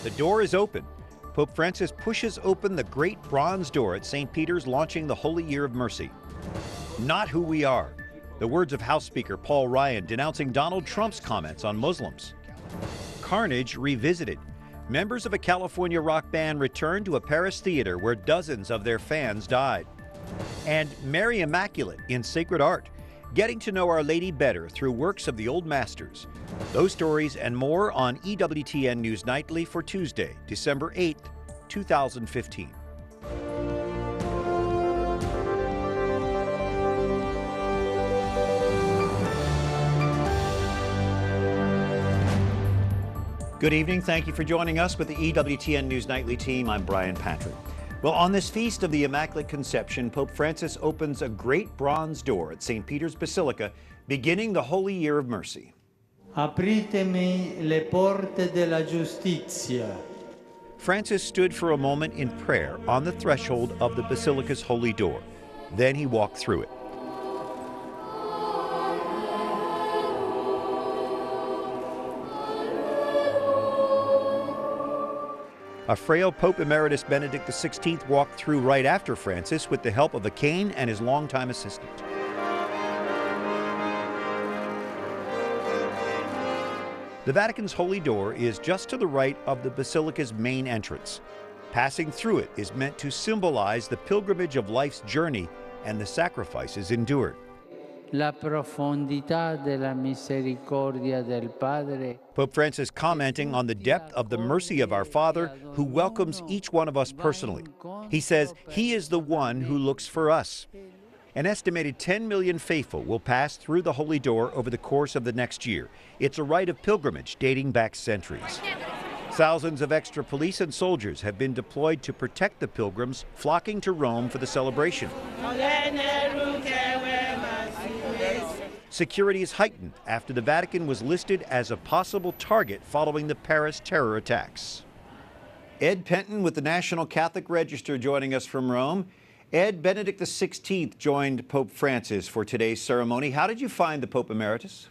The door is open. Pope Francis pushes open the great bronze door at St. Peter's, launching the Holy Year of Mercy. Not who we are. The words of House Speaker Paul Ryan denouncing Donald Trump's comments on Muslims. Carnage revisited. Members of a California rock band returned to a Paris theater where dozens of their fans died. And Mary Immaculate in sacred art, getting to know Our Lady better through works of the old masters. Those stories and more on EWTN News Nightly for Tuesday, December 8th, 2015. Good evening. Thank you for joining us with the EWTN News Nightly team. I'm Brian Patrick. Well, on this feast of the Immaculate Conception, Pope Francis opens a great bronze door at St. Peter's Basilica, beginning the Holy Year of Mercy. Apritemi le porte della giustizia. Francis stood for a moment in prayer on the threshold of the Basilica's holy door. Then he walked through it. A frail Pope Emeritus Benedict XVI walked through right after Francis with the help of a cane and his longtime assistant. The Vatican's Holy Door is just to the right of the Basilica's main entrance. Passing through it is meant to symbolize the pilgrimage of life's journey and the sacrifices endured. La profondità della misericordia del Padre. Pope Francis commenting on the depth of the mercy of our Father, who welcomes each one of us personally. He says he is the one who looks for us. An estimated 10 million faithful will pass through the Holy Door over the course of the next year. It's a rite of pilgrimage dating back centuries. Thousands of extra police and soldiers have been deployed to protect the pilgrims flocking to Rome for the celebration. Security is heightened after the Vatican was listed as a possible target following the Paris terror attacks. Ed Pentin with the National Catholic Register joining us from Rome. Ed, Benedict XVI joined Pope Francis for today's ceremony. How did you find the Pope Emeritus?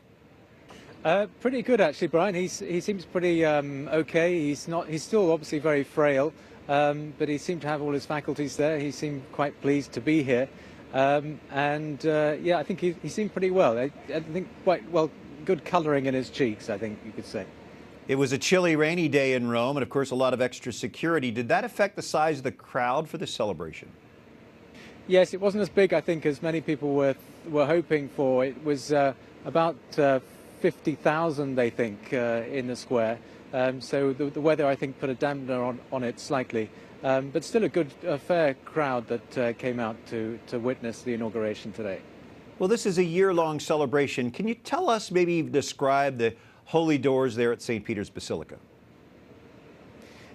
Pretty good, actually, Brian. He seems pretty okay. He's still obviously very frail, but he seemed to have all his faculties there. He seemed quite pleased to be here. Yeah, I think he seemed pretty well. I think quite well, good colouring in his cheeks, I think you could say. It was a chilly, rainy day in Rome, and of course a lot of extra security. Did that affect the size of the crowd for the celebration? Yes, it wasn't as big, I think, as many people were hoping for. It was about 50,000, I think, in the square. So the weather, I think, put a dampener on it slightly. But still a fair crowd that came out to witness the inauguration today. Well, this is a year-long celebration. Can you tell us, maybe describe the holy doors there at St. Peter's Basilica?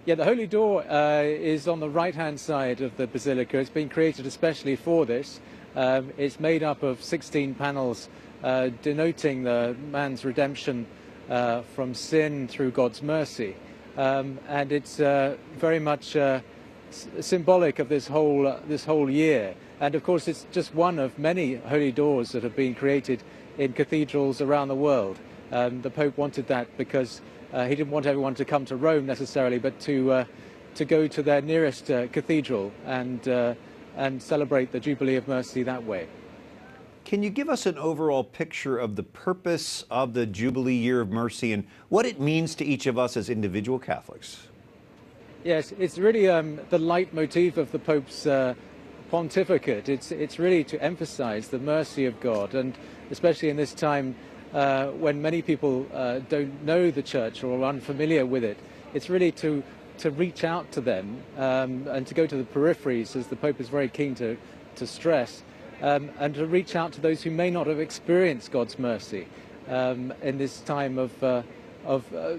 Yeah, the Holy Door is on the right-hand side of the Basilica. It's been created especially for this. It's made up of 16 panels denoting the man's redemption from sin through God's mercy. And it's very much symbolic of this whole year. And of course it's just one of many holy doors that have been created in cathedrals around the world. The Pope wanted that because he didn't want everyone to come to Rome necessarily, but to go to their nearest cathedral and celebrate the Jubilee of Mercy that way. Can you give us an overall picture of the purpose of the Jubilee Year of Mercy and what it means to each of us as individual Catholics? Yes, it's really the leitmotif of the Pope's pontificate. It's really to emphasize the mercy of God, and especially in this time when many people don't know the Church or are unfamiliar with it. It's really to reach out to them and to go to the peripheries, as the Pope is very keen to stress, and to reach out to those who may not have experienced God's mercy in this time of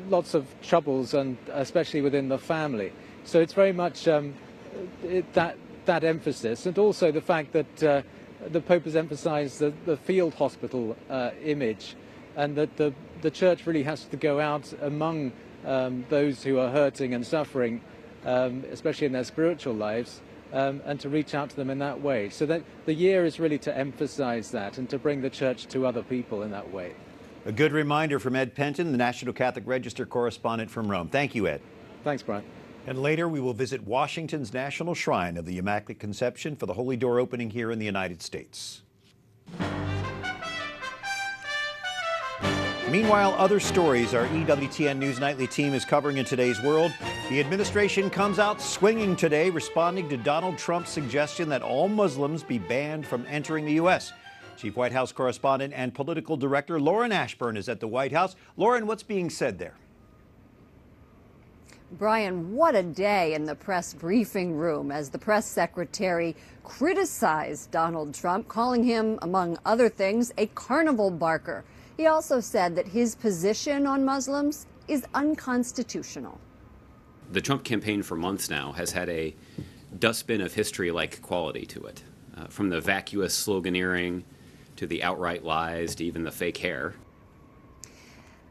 lots of troubles, and especially within the family. So it's very much that emphasis, and also the fact that the Pope has emphasized the field hospital image, and that the Church really has to go out among those who are hurting and suffering, especially in their spiritual lives, and to reach out to them in that way. So that the year is really to emphasize that and to bring the Church to other people in that way. A good reminder from Ed Pentin, the National Catholic Register correspondent from Rome. Thank you, Ed. Thanks, Brian. And later we will visit Washington's National Shrine of the Immaculate Conception for the Holy Door opening here in the United States. Meanwhile, other stories our EWTN News Nightly team is covering in today's world. The administration comes out swinging today, responding to Donald Trump's suggestion that all Muslims be banned from entering the U.S. Chief White House correspondent and political director Lauren Ashburn is at the White House. Lauren, what's being said there? Brian, what a day in the press briefing room as the press secretary criticized Donald Trump, calling him, among other things, a carnival barker. He also said that his position on Muslims is unconstitutional. The Trump campaign for months now has had a dustbin of history-like quality to it, from the vacuous sloganeering to the outright lies to even the fake hair.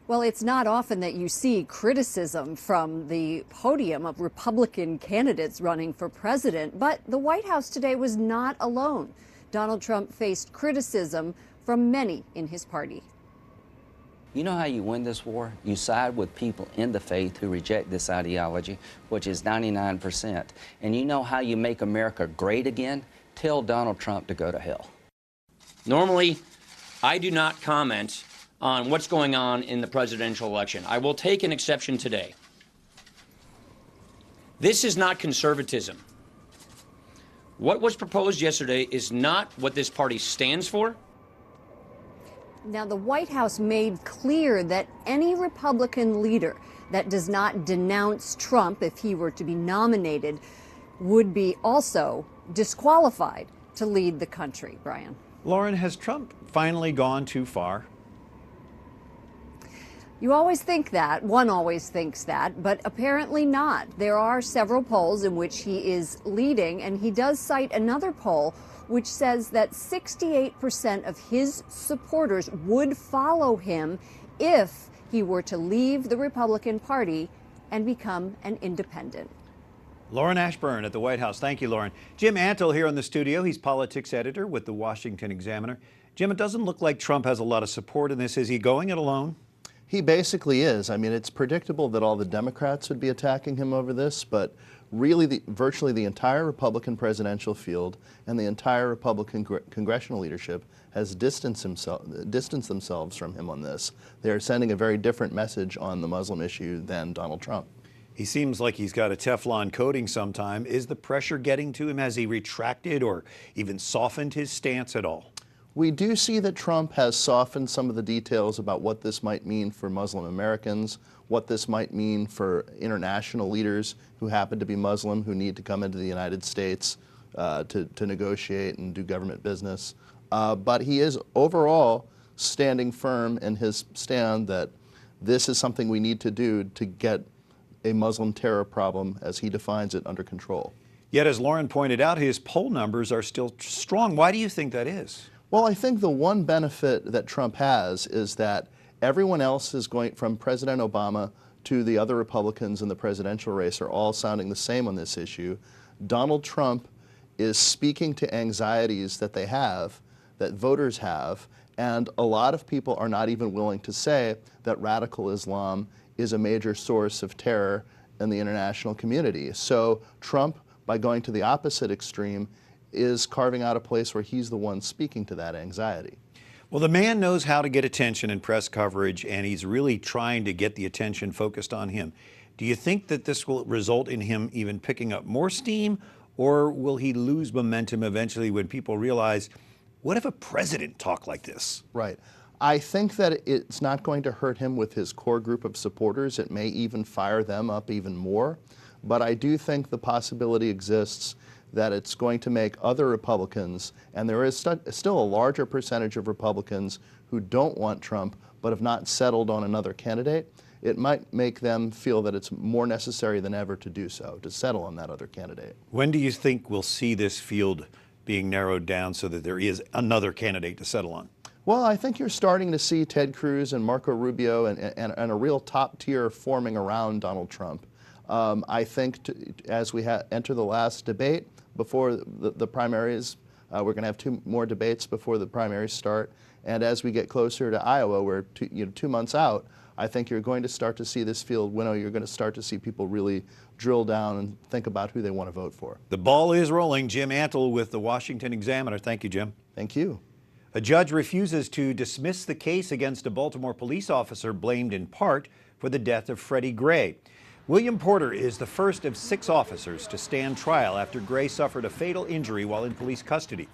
Well, it's not often that you see criticism from the podium of Republican candidates running for president, but the White House today was not alone. Donald Trump faced criticism from many in his party. You know how you win this war? You side with people in the faith who reject this ideology, which is 99%. And you know how you make America great again? Tell Donald Trump to go to hell. Normally, I do not comment on what's going on in the presidential election. I will take an exception today. This is not conservatism. What was proposed yesterday is not what this party stands for. Now, the White House made clear that any Republican leader that does not denounce Trump if he were to be nominated would be also disqualified to lead the country. Brian. Lauren, has Trump finally gone too far? You always think that. One always thinks that, but apparently not. There are several polls in which he is leading, and he does cite another poll which says that 68% of his supporters would follow him if he were to leave the Republican Party and become an independent. Lauren Ashburn at the White House. Thank you, Lauren. Jim Antle here in the studio. He's politics editor with the Washington Examiner. Jim, it doesn't look like Trump has a lot of support in this. Is he going it alone? He basically is. I mean, it's predictable that all the Democrats would be attacking him over this, but really virtually the entire Republican presidential field and the entire Republican congressional leadership has distanced themselves from him on this. They're sending a very different message on the Muslim issue than Donald Trump. He seems like he's got a Teflon coating sometime. Is the pressure getting to him? Has he retracted or even softened his stance at all? We do see that Trump has softened some of the details about what this might mean for Muslim Americans, what this might mean for international leaders who happen to be Muslim, who need to come into the United States to negotiate and do government business. But he is overall standing firm in his stand that this is something we need to do to get a Muslim terror problem, as he defines it, under control. Yet, as Lauren pointed out, his poll numbers are still strong. Why do you think that is? Well, I think the one benefit that Trump has is that everyone else is going, from President Obama to the other Republicans in the presidential race, are all sounding the same on this issue. Donald Trump is speaking to anxieties that they have, that voters have, and a lot of people are not even willing to say that radical Islam is a major source of terror in the international community. So Trump, by going to the opposite extreme, is carving out a place where he's the one speaking to that anxiety. Well, the man knows how to get attention in press coverage, and he's really trying to get the attention focused on him. Do you think that this will result in him even picking up more steam, or will he lose momentum eventually when people realize, what if a president talked like this? Right. I think that it's not going to hurt him with his core group of supporters. It may even fire them up even more. But I do think the possibility exists that it's going to make other Republicans, and there is still a larger percentage of Republicans who don't want Trump but have not settled on another candidate, it might make them feel that it's more necessary than ever to do so, to settle on that other candidate. When do you think we'll see this field being narrowed down so that there is another candidate to settle on? Well, I think you're starting to see Ted Cruz and Marco Rubio and a real top tier forming around Donald Trump. I think as we enter the last debate before the primaries, we're going to have two more debates before the primaries start. And as we get closer to Iowa, we're 2 months out, I think you're going to start to see this field winnow. You're going to start to see people really drill down and think about who they want to vote for. The ball is rolling. Jim Antle with the Washington Examiner. Thank you, Jim. Thank you. A judge refuses to dismiss the case against a Baltimore police officer blamed in part for the death of Freddie Gray. William Porter is the first of 6 officers to stand trial after Gray suffered a fatal injury while in police custody.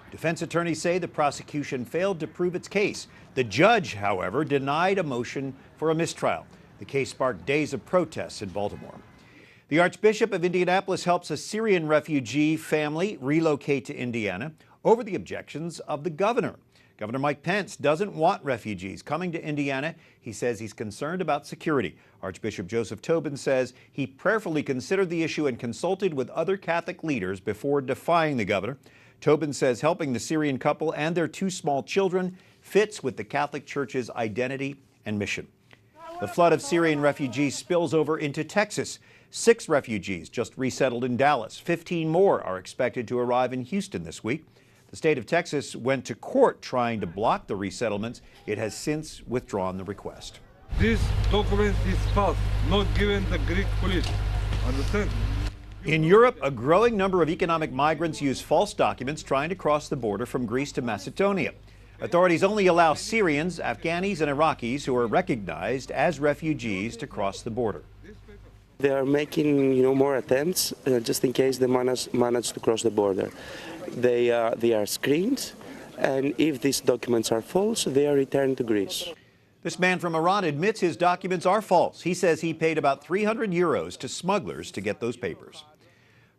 Defense attorneys say the prosecution failed to prove its case. The judge, however, denied a motion for a mistrial. The case sparked days of protests in Baltimore. The Archbishop of Indianapolis helps a Syrian refugee family relocate to Indiana over the objections of the governor. Governor Mike Pence doesn't want refugees coming to Indiana. He says he's concerned about security. Archbishop Joseph Tobin says he prayerfully considered the issue and consulted with other Catholic leaders before defying the governor. Tobin says helping the Syrian couple and their 2 small children fits with the Catholic Church's identity and mission. The flood of Syrian refugees spills over into Texas. 6 refugees just resettled in Dallas. 15 more are expected to arrive in Houston this week. The state of Texas went to court trying to block the resettlements. It has since withdrawn the request. This document is false, not given the Greek police. Understand? In Europe, a growing number of economic migrants use false documents trying to cross the border from Greece to Macedonia. Authorities only allow Syrians, Afghanis, and Iraqis who are recognized as refugees to cross the border. They are making, more attempts just in case they manage to cross the border. They are screened, and if these documents are false, they are returned to Greece. This man from Iran admits his documents are false. He says he paid about 300 euros to smugglers to get those papers.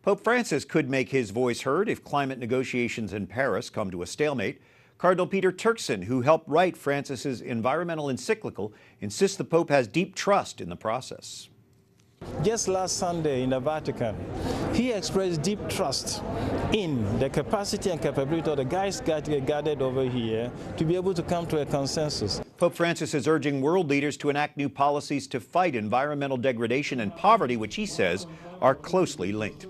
Pope Francis could make his voice heard if climate negotiations in Paris come to a stalemate. Cardinal Peter Turkson, who helped write Francis's environmental encyclical, insists the Pope has deep trust in the process. Just last Sunday in the Vatican, he expressed deep trust in the capacity and capability of the guys gathered over here to be able to come to a consensus. Pope Francis is urging world leaders to enact new policies to fight environmental degradation and poverty, which he says are closely linked.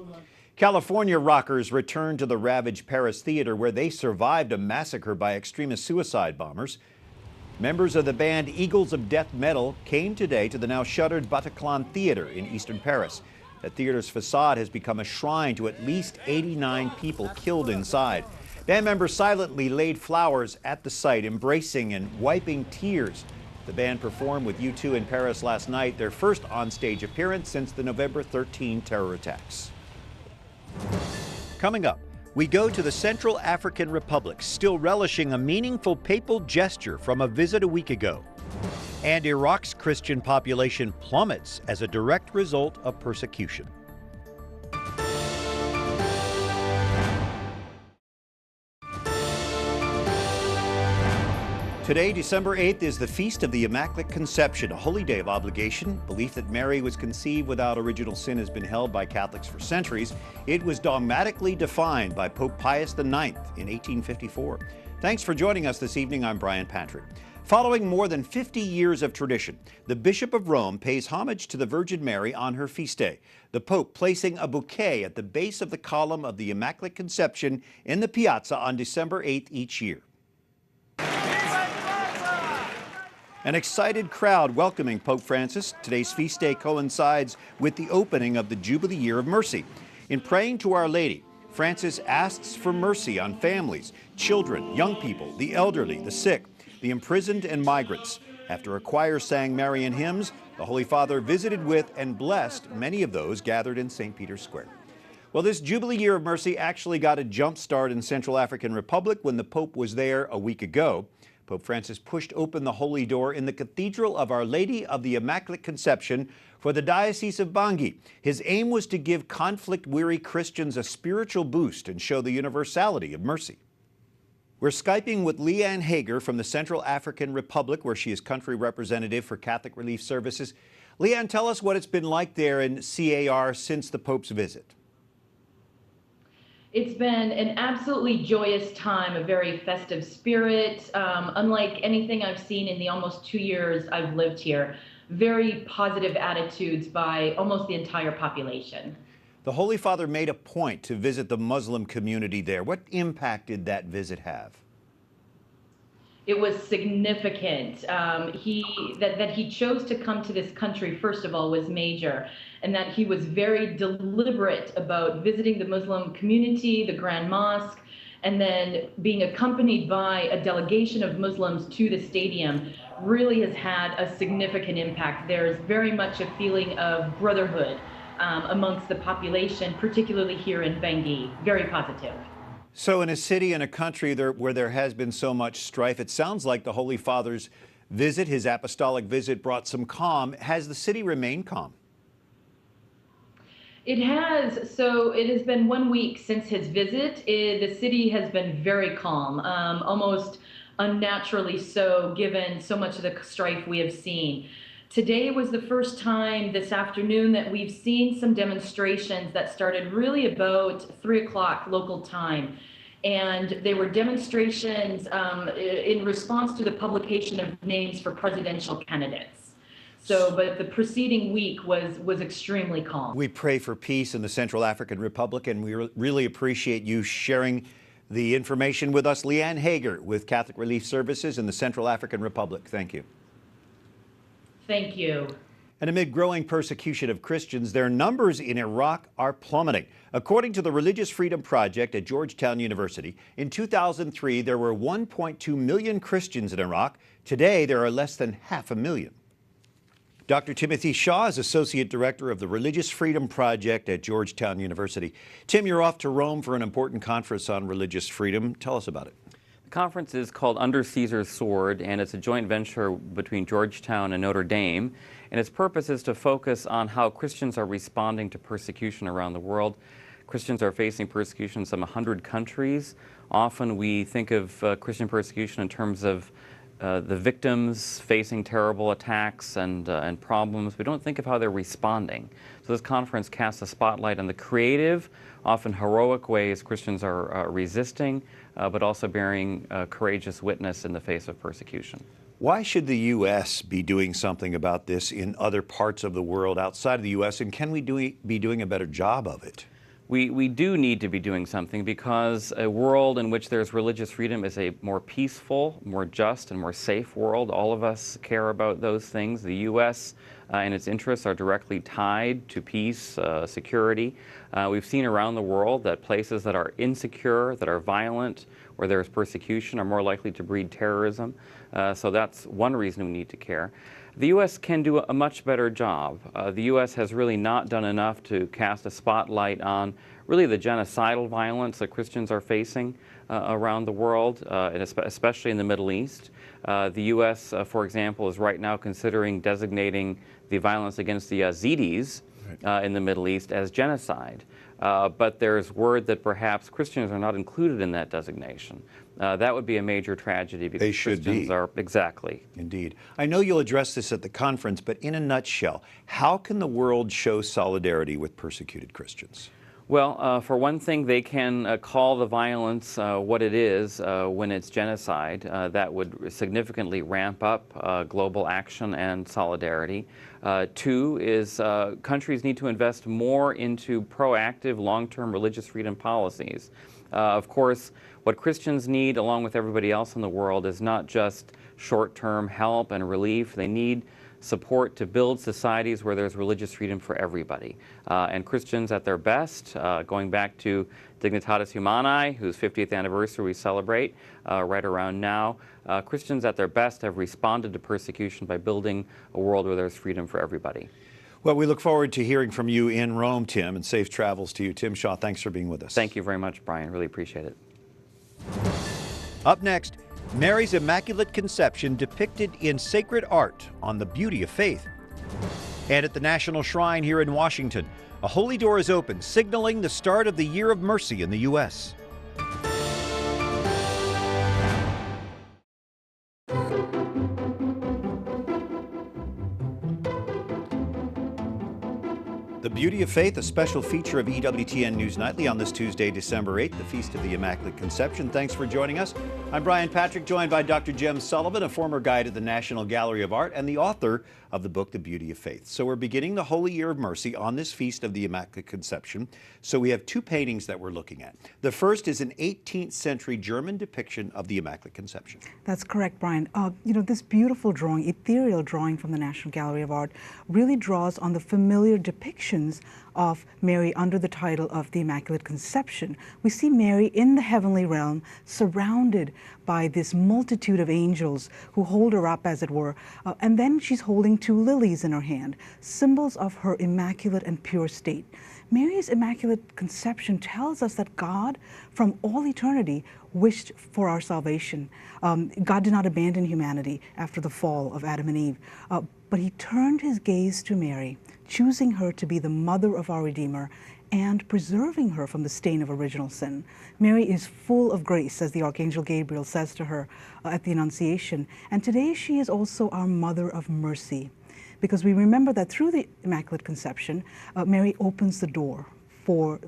California rockers returned to the ravaged Paris theater where they survived a massacre by extremist suicide bombers. Members of the band Eagles of Death Metal came today to the now shuttered Bataclan Theater in eastern Paris. The theater's facade has become a shrine to at least 89 people killed inside. Band members silently laid flowers at the site, embracing and wiping tears. The band performed with U2 in Paris last night, their first on-stage appearance since the November 13 terror attacks. Coming up, we go to the Central African Republic, still relishing a meaningful papal gesture from a visit a week ago. And Iraq's Christian population plummets as a direct result of persecution. Today, December 8th, is the Feast of the Immaculate Conception, a holy day of obligation. Belief that Mary was conceived without original sin has been held by Catholics for centuries. It was dogmatically defined by Pope Pius IX in 1854. Thanks for joining us this evening. I'm Brian Patrick. Following more than 50 years of tradition, the Bishop of Rome pays homage to the Virgin Mary on her feast day, the Pope placing a bouquet at the base of the column of the Immaculate Conception in the piazza on December 8th each year. An excited crowd welcoming Pope Francis. Today's feast day coincides with the opening of the Jubilee Year of Mercy. In praying to Our Lady, Francis asks for mercy on families, children, young people, the elderly, the sick, the imprisoned, and migrants. After a choir sang Marian hymns, the Holy Father visited with and blessed many of those gathered in St. Peter's Square. Well, this Jubilee Year of Mercy actually got a jump start in Central African Republic when the Pope was there a week ago. Pope Francis pushed open the holy door in the Cathedral of Our Lady of the Immaculate Conception for the Diocese of Bangui. His aim was to give conflict-weary Christians a spiritual boost and show the universality of mercy. We're Skyping with Leanne Hager from the Central African Republic, where she is country representative for Catholic Relief Services. Leanne, tell us what it's been like there in CAR since the Pope's visit. It's been an absolutely joyous time, a very festive spirit, unlike anything I've seen in the almost 2 years I've lived here. Very positive attitudes by almost the entire population. The Holy Father made a point to visit the Muslim community there. What impact did that visit have? It was significant. That he chose to come to this country, first of all, was major, and that he was very deliberate about visiting the Muslim community, the Grand Mosque, and then being accompanied by a delegation of Muslims to the stadium really has had a significant impact. There's very much a feeling of brotherhood amongst the population, particularly here in Bangui. Very positive. So in a city and a country where there has been so much strife, it sounds like the Holy Father's visit, his apostolic visit, brought some calm. Has the city remained calm? It has. So it has been 1 week since his visit. The city has been very calm, almost unnaturally so, given so much of the strife we have seen. Today was the first time this afternoon that we've seen some demonstrations that started really about 3 o'clock local time. And they were demonstrations in response to the publication of names for presidential candidates. So, but the preceding week was extremely calm. We pray for peace in the Central African Republic, and we really appreciate you sharing the information with us. Leanne Hager with Catholic Relief Services in the Central African Republic. Thank you. Thank you. And amid growing persecution of Christians, their numbers in Iraq are plummeting. According to the Religious Freedom Project at Georgetown University, in 2003, there were 1.2 million Christians in Iraq. Today, there are less than 500,000. Dr. Timothy Shah is Associate Director of the Religious Freedom Project at Georgetown University. Tim, you're off to Rome for an important conference on religious freedom. Tell us about it. The conference is called Under Caesar's Sword, and it's a joint venture between Georgetown and Notre Dame. And its purpose is to focus on how Christians are responding to persecution around the world. Christians are facing persecution in some 100 countries. Often we think of Christian persecution in terms of the victims facing terrible attacks and problems. We don't think of how they're responding. So this conference casts a spotlight on the creative, often heroic ways Christians are resisting, but also bearing courageous witness in the face of persecution. Why should the U.S. be doing something about this in other parts of the world outside of the U.S., and can we be doing a better job of it? We do need to be doing something, because a world in which there's religious freedom is a more peaceful, more just, and more safe world. All of us care about those things. The U.S. And its interests are directly tied to peace, security. We've seen around the world that places that are insecure, that are violent, where there's persecution, are more likely to breed terrorism. So that's one reason we need to care. The U.S. can do a much better job. The U.S. has really not done enough to cast a spotlight on really the genocidal violence that Christians are facing around the world, and especially in the Middle East. The U.S., for example, is right now considering designating the violence against the Yazidis in the Middle East as genocide. But there's word that perhaps Christians are not included in that designation. That would be a major tragedy, because they should Christians are. Exactly. Indeed. I know you'll address this at the conference, but in a nutshell, how can the world show solidarity with persecuted Christians? Well, for one thing, they can call the violence what it is when it's genocide. That would significantly ramp up global action and solidarity. Two is countries need to invest more into proactive long-term religious freedom policies. Of course, what Christians need, along with everybody else in the world, is not just short-term help and relief. They need support to build societies where there's religious freedom for everybody. And Christians at their best, going back to Dignitatis Humanae, whose 50th anniversary we celebrate right around now, Christians at their best have responded to persecution by building a world where there's freedom for everybody. Well, we look forward to hearing from you in Rome, Tim, and safe travels to you. Tim Shah, thanks for being with us. Thank you very much, Brian. Really appreciate it. Up next, Mary's Immaculate Conception depicted in sacred art on the beauty of faith. And at the National Shrine here in Washington, a holy door is open, signaling the start of the Year of Mercy in the U.S. The Beauty of Faith, a special feature of EWTN News Nightly on this Tuesday, December 8th, the Feast of the Immaculate Conception. Thanks for joining us. I'm Brian Patrick, joined by Dr. Jem Sullivan, a former guide at the National Gallery of Art and the author of the book, The Beauty of Faith. So we're beginning the Holy Year of Mercy on this Feast of the Immaculate Conception. So we have two paintings that we're looking at. The first is an 18th century German depiction of the Immaculate Conception. That's correct, Brian. This beautiful drawing, ethereal drawing from the National Gallery of Art, really draws on the familiar depictions of Mary under the title of the Immaculate Conception. We see Mary in the heavenly realm, surrounded by this multitude of angels who hold her up, as it were, and then she's holding two lilies in her hand, symbols of her immaculate and pure state. Mary's Immaculate Conception tells us that God, from all eternity, wished for our salvation. God did not abandon humanity after the fall of Adam and Eve, but he turned his gaze to Mary, choosing her to be the mother of our Redeemer and preserving her from the stain of original sin. Mary is full of grace, as the Archangel Gabriel says to her at the Annunciation, and today she is also our Mother of Mercy, because we remember that through the Immaculate Conception, Mary opens the door for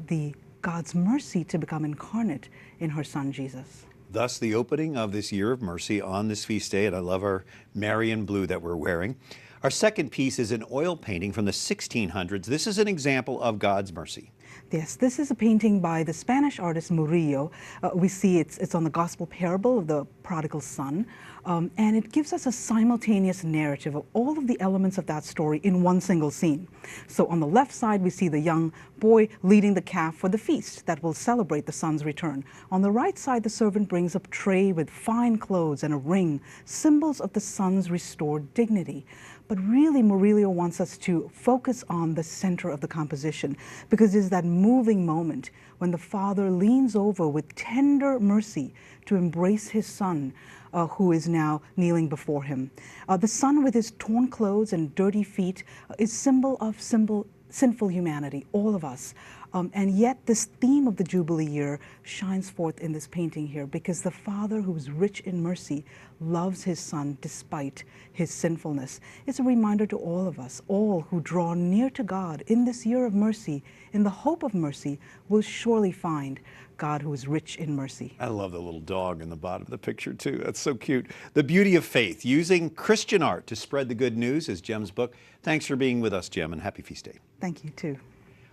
God's mercy to become incarnate in her Son, Jesus. Thus, the opening of this Year of Mercy on this feast day, and I love our Marian blue that we're wearing. Our second piece is an oil painting from the 1600s. This is an example of God's mercy. Yes, this is a painting by the Spanish artist Murillo. We see it's on the gospel parable of the prodigal son, and it gives us a simultaneous narrative of all of the elements of that story in one single scene. So on the left side, we see the young boy leading the calf for the feast that will celebrate the son's return. On the right side, the servant brings a tray with fine clothes and a ring, symbols of the son's restored dignity. But really, Murillo wants us to focus on the center of the composition, because it is that moving moment when the father leans over with tender mercy to embrace his son, who is now kneeling before him. The son, with his torn clothes and dirty feet, is symbol of sinful humanity, all of us. And yet this theme of the Jubilee year shines forth in this painting here, because the Father, who is rich in mercy, loves his Son despite his sinfulness. It's a reminder to all of us, all who draw near to God in this year of mercy, in the hope of mercy, will surely find God who is rich in mercy. I love the little dog in the bottom of the picture too. That's so cute. The Beauty of Faith, using Christian art to spread the good news, is Jem's book. Thanks for being with us, Jem, and happy feast day. Thank you too.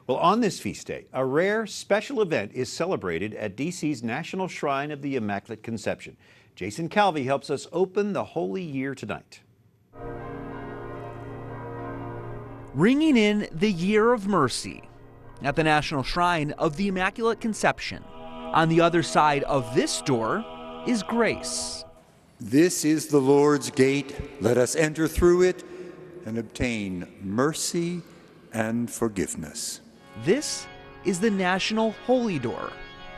Well, on this feast day, a rare special event is celebrated at DC's National Shrine of the Immaculate Conception. Jason Calvi helps us open the Holy Year tonight. Ringing in the Year of Mercy at the National Shrine of the Immaculate Conception. On the other side of this door is grace. This is the Lord's gate. Let us enter through it and obtain mercy and forgiveness. This is the National Holy Door.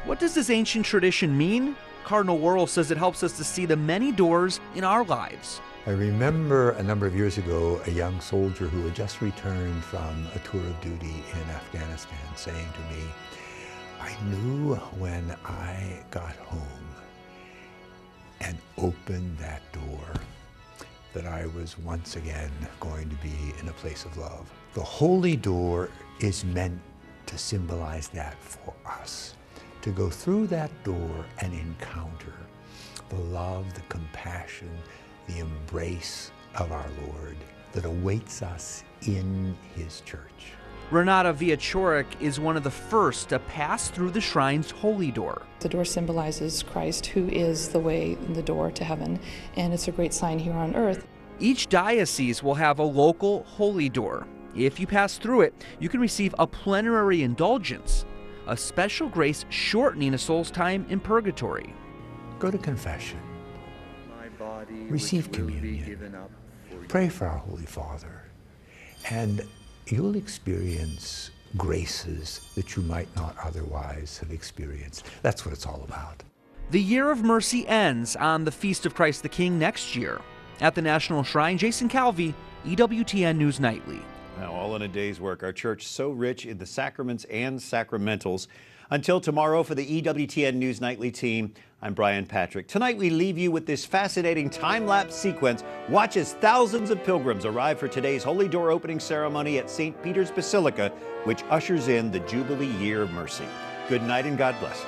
What does this ancient tradition mean? Cardinal Worrell says it helps us to see the many doors in our lives. I remember a number of years ago a young soldier who had just returned from a tour of duty in Afghanistan saying to me, I knew when I got home and opened that door that I was once again going to be in a place of love. The Holy Door is meant to symbolize that for us, to go through that door and encounter the love, the compassion, the embrace of our Lord that awaits us in His church. Renata Viachorik is one of the first to pass through the shrine's holy door. The door symbolizes Christ, who is the way and the door to heaven, and it's a great sign here on earth. Each diocese will have a local holy door. If you pass through it, you can receive a plenary indulgence, a special grace shortening a soul's time in purgatory. Go to confession. Receive communion. Pray for our Holy Father. And you'll experience graces that you might not otherwise have experienced. That's what it's all about. The Year of Mercy ends on the Feast of Christ the King next year. At the National Shrine, Jason Calvi, EWTN News Nightly. Now, all in a day's work. Our church so rich in the sacraments and sacramentals. Until tomorrow, for the EWTN News Nightly team, I'm Brian Patrick. Tonight we leave you with this fascinating time-lapse sequence. Watch as thousands of pilgrims arrive for today's Holy Door opening ceremony at St. Peter's Basilica, which ushers in the Jubilee Year of Mercy. Good night and God bless.